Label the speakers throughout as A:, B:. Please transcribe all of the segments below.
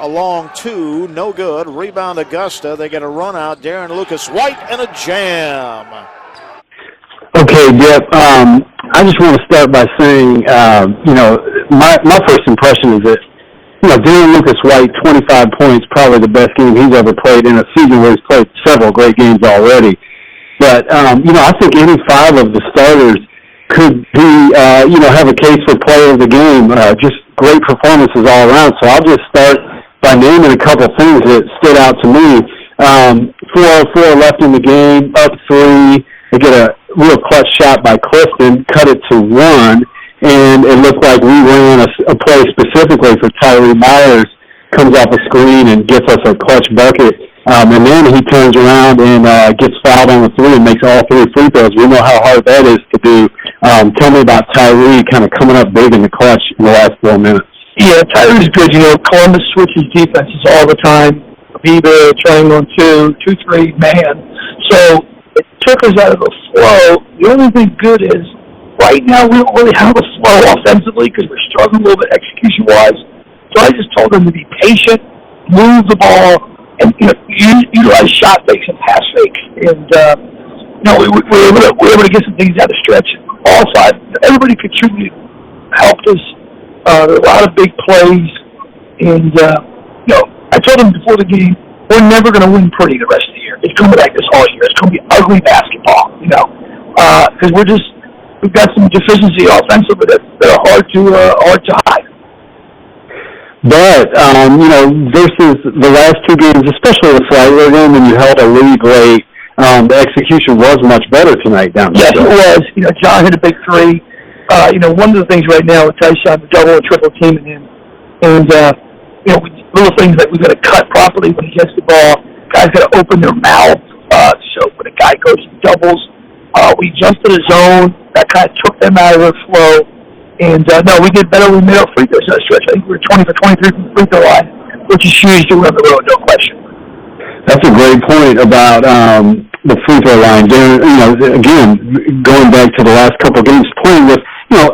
A: Along two, no good. Rebound Augusta. They get a run out. Darren Lucas White and a jam.
B: Okay, Dip. I just want to start by saying, my first impression is that, Darren Lucas White, 25 points, probably the best game he's ever played in a season where he's played several great games already. But, I think any five of the starters could be, have a case for player of the game. Just great performances all around. So I'll just start by naming a couple things that stood out to me. 4:04 left in the game, up 3. They get a real clutch shot by Clifton, cut it to 1, and it looked like we ran a play specifically for Tyree Myers, comes off a screen and gets us a clutch bucket. And then he turns around and gets fouled on the 3 and makes all 3 free throws. We know how hard that is to do. Tell me about Tyree kind of coming up big in the clutch in the last 4 minutes.
C: Yeah, Tyree's good. Columbus switches defenses all the time. Viva, triangle on 2-3, man. So it took us out of the flow. The only thing good is right now we don't really have a flow offensively because we're struggling a little bit execution-wise. So I just told them to be patient, move the ball, and utilize shot fakes and pass fakes. And we were able to get some things out of stretch. All sides, everybody contributed, helped us. There were a lot of big plays, and I told them before the game, we're never going to win pretty the rest of the year. It's going to be like this all year. It's going to be ugly basketball, because we've got some deficiency offensively that are hard to hide.
B: But versus the last 2 games, especially the Flagler game, when you held a lead late, the execution was much better tonight down there.
C: Yes, it was. John hit a big 3. One of the things right now with Tyson, the double and triple teaming him, and little things that we've got to cut properly when he gets the ball. Guys got to open their mouth. So when a guy goes and doubles, we jumped to the zone. That kind of took them out of their flow. And we did better. We made our free throws that stretch. I think we were 20 for 23 from the free throw line, which is huge to win the road, no question.
B: That's a great point about the free throw line. Again, going back to the last couple of games, playing with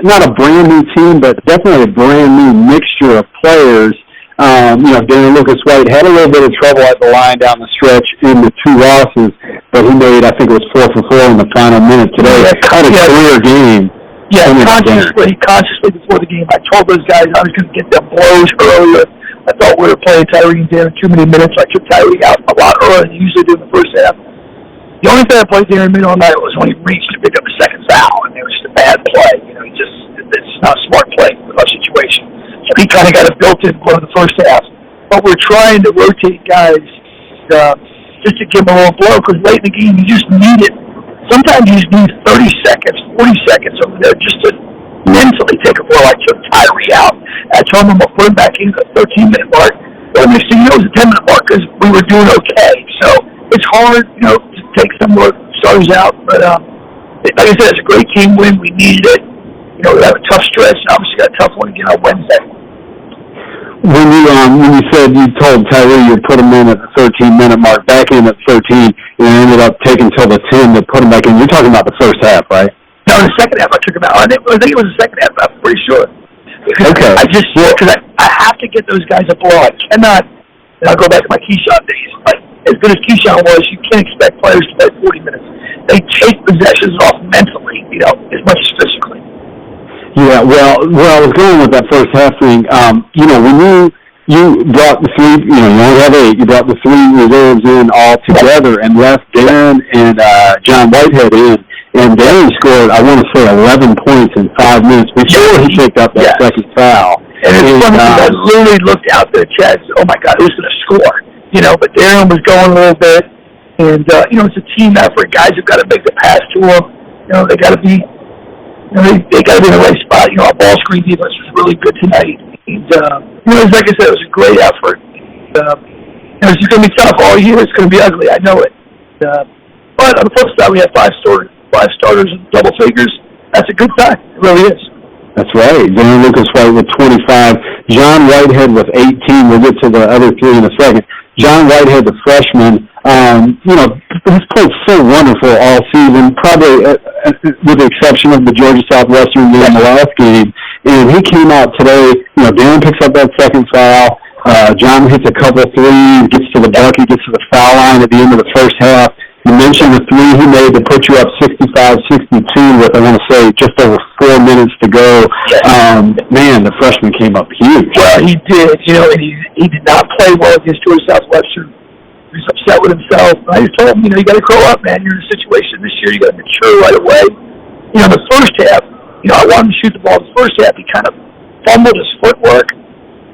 B: not a brand new team, but definitely a brand new mixture of players. Darren Lucas White had a little bit of trouble at the line down the stretch in the 2 losses, but he made, I think it was 4 for 4 in the final minute today. Had a career game.
C: Yeah, consciously before the game, I told those guys I was going to get them blows earlier. I thought we were playing Tyree and Darren too many minutes. I took Tyree out a lot earlier than you usually do in the first half. The only thing I played Darren mid all night was when he reached to pick up a second foul, and it was just a bad play. It's not a smart play with our situation. So he kind of got a built-in blow in the first half. But we're trying to rotate guys just to give them a little blow, because late in the game you just need it. Sometimes you just need 30 seconds, 40 seconds over there just to mentally take a blow. I took Tyree out. I told him I'll put him back in at the 13-minute mark. Well, next thing you know, it was a 10-minute mark because we were doing okay. So it's hard, to take some more starters out. But like I said, it's a great team win. We needed it. We have a tough stretch, and obviously got a tough one again on Wednesday.
B: When you said you told Tyree you'd put him in at the 13-minute mark, back in at 13, and ended up taking till the 10 to put him back in. You're talking about the first half, right?
C: No, the second half I took him out. I think it was the second half. I'm pretty sure.
B: Okay.
C: Because I have to get those guys a blow. I cannot. And I'll go back to my Keyshawn days. Like as good as Keyshawn was, you can't expect players to play 40 minutes. They take possessions off mentally, as much as physically. Yeah,
B: well, I was going with that first half thing. When you brought the 3, you only have 8. You brought the 3 reserves in all together and left Darren and John Whitehead in. And Darren scored, I want to say, 11 points in 5 minutes before he picked up that second foul.
C: And it's funny because I literally looked out there, Chad, and said, oh, my God, who's going to score? But Darren was going a little bit. And, it's a team effort. Guys have got to make the pass to him. They got to be... they got to be in the right spot. Our ball screen defense was really good tonight. And, like I said, it was a great effort. It's going to be tough all year. It's going to be ugly. I know it. But on the flip side, we have 5 starters in double figures. That's a good sign. It really is.
B: That's right. Darren Lucas White with 25. John Whitehead with 18. We'll get to the other 3 in a second. John Whitehead, the freshman, he's played so wonderful all season, probably with the exception of the Georgia Southwestern game, the last game. And he came out today, Darren picks up that second foul. John hits a couple threes, gets to the bucket, gets to the foul line at the end of the first half. You mentioned the three he made to put you up 65-62 with, I want to say, just over 4 minutes to go. Man, the freshman came up huge.
C: Well, he did. And he did not play well against Georgia Southwestern. He was upset with himself. I just told him, you got to grow up, man. You're in a situation this year. You got to mature right away. The first half, I wanted to shoot the ball. The first half, he kind of fumbled his footwork,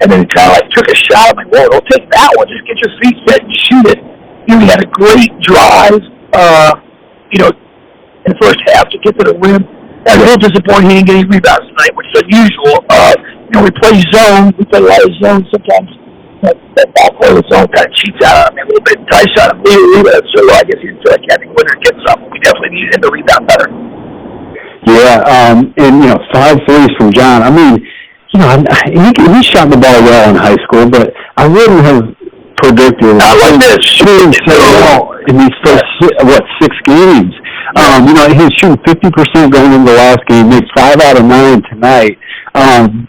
C: and then he kind of took a shot. I'm like, whoa, don't take that one. Just get your feet set and shoot it. He had a great drive, in the first half to get to the rim. I was a little disappointed he didn't get any rebounds tonight, which is unusual. We play zone. We play a lot of zone sometimes. That ball player with zone kind of cheats out on me a little bit. Ty shot him rebound, so I guess he didn't feel like having Winter get something. We definitely needed him to rebound better.
B: Yeah, and 5 threes from John. I mean, he shot the ball well in high school, but I wouldn't have predicted shooting so well in these first 6 games. He was shooting 50% going into the last game, made 5 out of 9 tonight.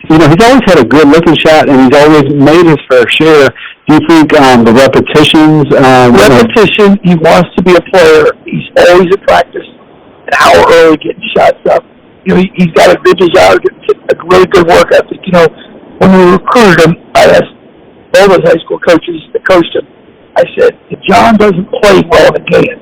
B: He's always had a good looking shot, and he's always made his fair share. Do you think the repetitions?
C: Repetition. He wants to be a player. He's always at practice an hour early, getting shots up. He's got a good desire to get a really good work ethic. When we recruited him, I asked all those high school coaches that coached him. I said, if John doesn't play well in a game,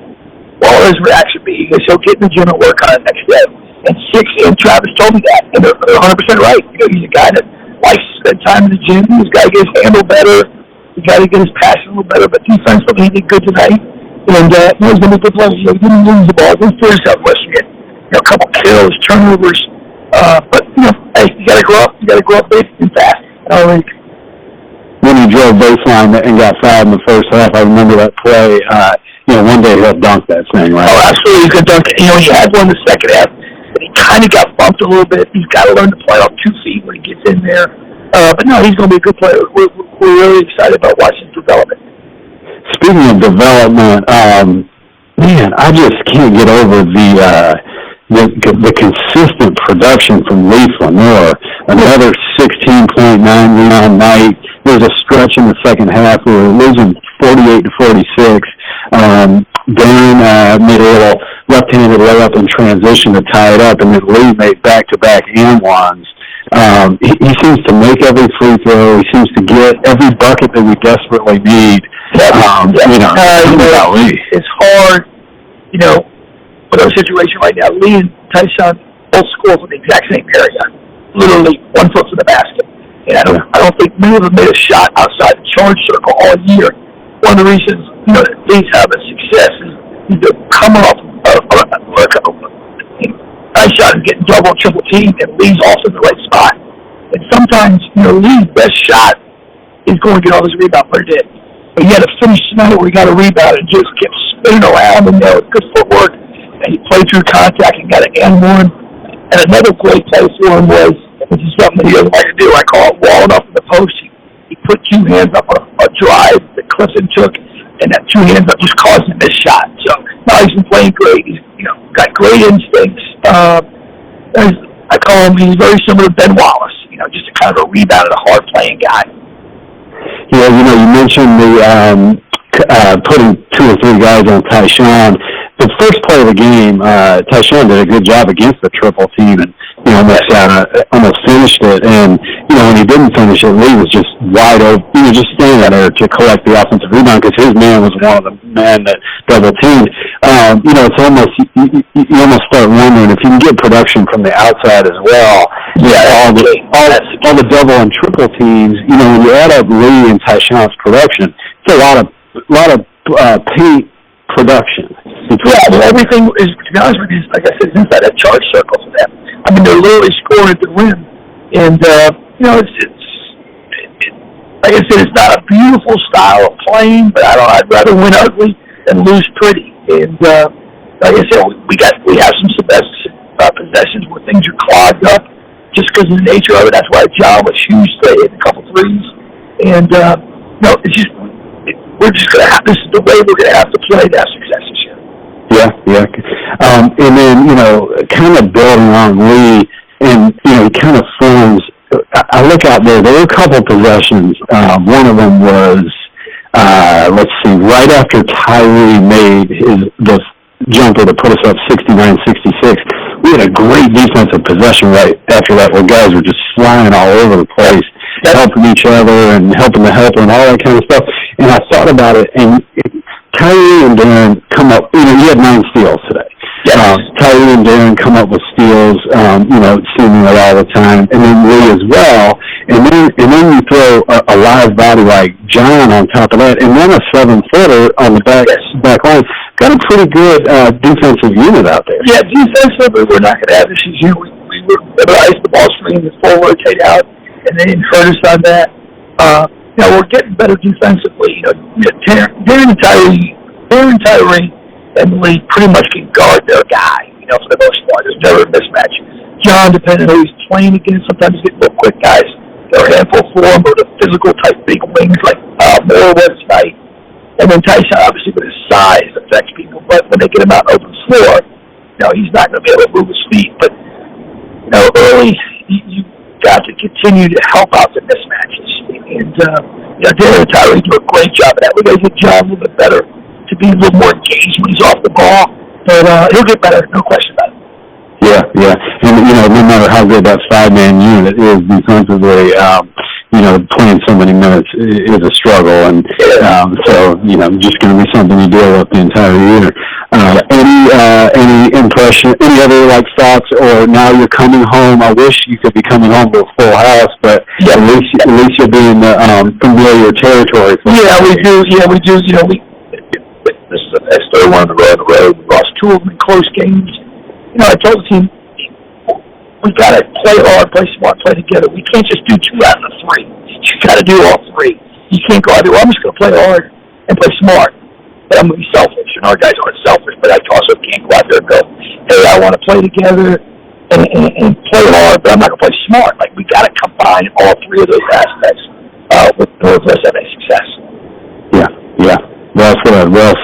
C: what will his reaction be? He goes, he'll get in the gym and work on it next day. And Travis told me that, and they're 100% right. He's a guy that likes to spend time in the gym. He's got to get his handle better. He's got to get his passion a little better. But defensively, he did good tonight. And he's going to be a good player. He didn't lose the ball. He threw himself Western. A couple kills, turnovers. But hey, you got to grow up. You got to grow up big and fast.
B: When he drove baseline and got fouled in the first half, I remember that play. One day he'll dunk that thing, right?
C: Oh, absolutely, he's going to dunk it. He had one in the second half, and he kind of got bumped a little bit. He's got to learn to play off 2 feet when he gets in there. But no, he's going to be a good player. We're really excited about watching his development.
B: Speaking of development, man, I just can't get over the consistent production from Lee Flanor. Another 16.9 rebound night. There was a stretch in the second half. We were losing 48-46. Darren made a little left-handed layup in transition to tie it up, and then Lee made back-to-back and ones. He seems to make every free throw. He seems to get every bucket that we desperately need.
C: It's hard, with our situation right now. Lee and Tyshawn both score from the exact same area, literally 1 foot from the basket. And I don't think many of them made a shot outside the charge circle all year. One of the reasons that Lee's having success is he's coming off Tyshawn is getting double and triple teamed, and Lee's also in the right spot. And sometimes Lee's best shot is going to get all his rebound, but he did. But he had a finish tonight where he got a rebound and just kept spinning around, and good footwork. And he played through contact and got an and one. And another great play for him was, which is something that he doesn't like to do, I call it walling up in the post. He put 2 hands up on a drive that Clifton took, and that 2 hands up just caused him this shot. So now he's been playing great. He's got great instincts. I call him, he's very similar to Ben Wallace, just a kind of a rebound and a hard playing guy.
B: Yeah, you mentioned the putting 2 or 3 guys on Tyshawn. The first play of the game, Tyshawn did a good job against the triple team and almost finished it. And when he didn't finish it, Lee was just wide open, just standing there to collect the offensive rebound because his man was one of the men that double teamed. It's almost you almost start wondering if you can get production from the outside as well. Yeah, all the double and triple teams. When you add up Lee and Tyshawn's production, it's a lot of paint production.
C: Yeah, everything is, to be honest with you, like I said, is inside that charge circle for them. I mean, they're literally scoring at the rim. And, it's like I said, it's not a beautiful style of playing, but I'd rather win ugly than lose pretty. And, like I said, we have some possessions where things are clogged up just because of the nature of it. That's why John was huge today, hit a couple threes. And, it's just, we're just going to have, this is the way we're going to have to play to have success this year.
B: Yeah. And then, kind of building on Lee, and, he kind of forms I look out there. There were a couple possessions. One of them was, let's see, right after Tyree made the jumper to put us up 69-66. We had a great defensive possession right after that, where guys were just flying all over the place, helping each other and helping the helper and all that kind of stuff. And I thought about it, and Tyree and Darren come up. You know, he had 9 steals today.
C: Yes.
B: Tyree and Darren come up with steals, seemingly all the time, and then Lee as well. And then you throw a live body like John on top of that, and then a 7-footer on the back line. Got a pretty good defensive unit out there.
C: Yeah, defensively, we're not going to have issues here. We were able to ice the ball screen and full rotate out, and they didn't hurt us on that. We're getting better defensively. Darren and Tyree and Lee pretty much can guard their guy, for the most part. There's never a mismatch. John, depending on who he's playing against, sometimes you get little quick guys that are a handful for him, or the physical type big wings like Moore was tonight. And then Tyson, obviously, with his size, affects people. But when they get him out on the open floor, he's not going to be able to move his feet. But, early, you got to continue to help out the mismatches. And, Darren and Tyree do a great job of that. We got to get John a little bit better to be a little more engaged when he's off the ball. But he'll get better, no question about it.
B: Yeah. And, no matter how good that 5-man unit is defensively, playing so many minutes is a struggle. And so, just going to be something you deal with the entire year. Any impression, any other, thoughts, or now you're coming home? I wish you could be coming home to a full house, but at least you'll be in the familiar territory.
C: We do. This is the third one on the road. We lost 2 of them in close games. I told the team, we got to play hard, play smart, play together. We can't just do 2 out of the 3. You got to do all 3. You can't go out there, I'm just going to play hard and play smart, but I'm going to be selfish. And our guys aren't selfish, but I also can't go out there and go, hey, I want to play together and play hard, but I'm not going to play smart. We got to combine all 3 of those aspects with Northwest having success.
B: Yeah. Well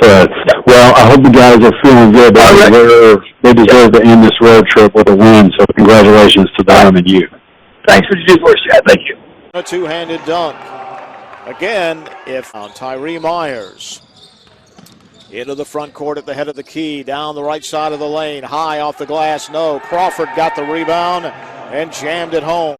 B: said. Well, I hope the guys are feeling good. They deserve to end this road trip with a win, so congratulations to them and you.
C: Thanks for what you do for us, Chad. Thank you.
A: A 2-handed dunk. Again, on Tyree Myers. Into the front court at the head of the key, down the right side of the lane, high off the glass, no. Crawford got the rebound and jammed it home.